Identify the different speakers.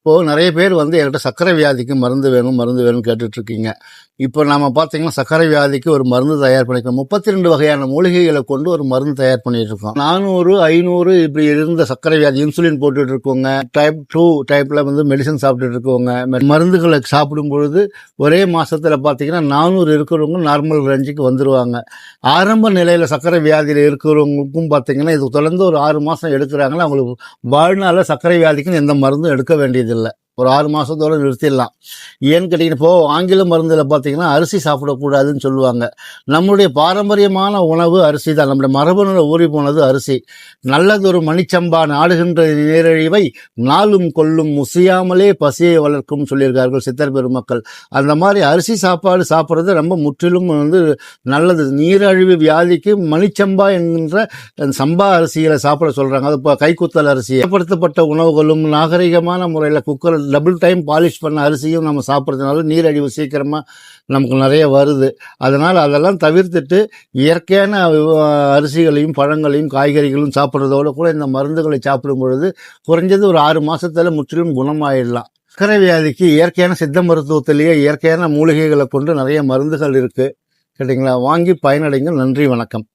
Speaker 1: இப்போது நிறைய பேர் என்கிட்ட சர்க்கரை வியாதிக்கு மருந்து வேணும்னு கேட்டுட்ருக்கீங்க. இப்போ நம்ம பார்த்தீங்கன்னா சர்க்கரை வியாதிக்கு ஒரு மருந்து தயார் பண்ணிக்கிறோம். 32 வகையான மூலிகைகளை கொண்டு ஒரு மருந்து தயார் பண்ணிகிட்ருக்கோம். 400, 500 இப்படி இருந்த சர்க்கரை வியாதி இன்சுலின் போட்டுட்டு இருக்கவங்க, டைப் 2 டைப்பில் மெடிசன் சாப்பிட்டுட்டு இருக்கவங்க, மருந்துகளை சாப்பிடும் பொழுது ஒரே மாதத்தில் பார்த்தீங்கன்னா 400 இருக்கிறவங்க நார்மல் ரேஞ்சுக்கு வந்துடுவாங்க. ஆரம்ப நிலையில் சர்க்கரை வியாதியில் இருக்கிறவங்களுக்கும் பார்த்தீங்கன்னா இது தொடர்ந்து ஒரு 6 மாதம் எடுக்கிறாங்கன்னா அவங்களுக்கு வாழ்நாள சர்க்கரை வியாதிக்குன்னு எந்த மருந்தும் எடுக்க வேண்டியதில்லை. ஒரு 6 மாதத்தோடு நிறுத்திடலாம். ஏன்னு கேட்டிங்கன்னா இப்போது ஆங்கில மருந்தில் பார்த்தீங்கன்னா அரிசி சாப்பிடக்கூடாதுன்னு சொல்லுவாங்க. நம்முடைய பாரம்பரியமான உணவு அரிசி தான். நம்முடைய மரபணுல ஊறி போனது அரிசி. நல்லதொரு மணிச்சம்பா நாடுகின்ற நீரழிவை நாளும் கொள்ளும் முசியாமலே பசியை வளர்க்கும் சொல்லியிருக்கார்கள் சித்தர் பெருமக்கள். அந்த மாதிரி அரிசி சாப்பாடு சாப்பிட்றது ரொம்ப முற்றிலும் நல்லது. நீரழிவு வியாதிக்கு மணிச்சம்பா என்கின்ற சம்பா அரிசிகளை சாப்பிட சொல்கிறாங்க. அது இப்போ கைக்குத்தல் அரிசி ஏற்படுத்தப்பட்ட உணவுகளும் நாகரிகமான முறையில் குக்கர் டபுள் டைம் பாலிஷ் பண்ண அரிசியும் நம்ம சாப்பிட்றதுனால நீரழிவு சீக்கிரமாக நமக்கு நிறைய வருது. அதனால் அதெல்லாம் தவிர்த்துட்டு இயற்கையான அரிசிகளையும் பழங்களையும் காய்கறிகளும் சாப்பிட்றதோடு கூட இந்த மருந்துகளை சாப்பிடும் பொழுது குறைஞ்சது ஒரு 6 மாதத்தில் முற்றிலும் குணமாயிடலாம். சர்க்கரை வியாதிக்கு இயற்கையான சித்த மருத்துவத்திலேயே இயற்கையான மூலிகைகளை கொண்டு நிறைய மருந்துகள் இருக்குது. கேட்டிங்களா? வாங்கி பயனடைங்க. நன்றி, வணக்கம்.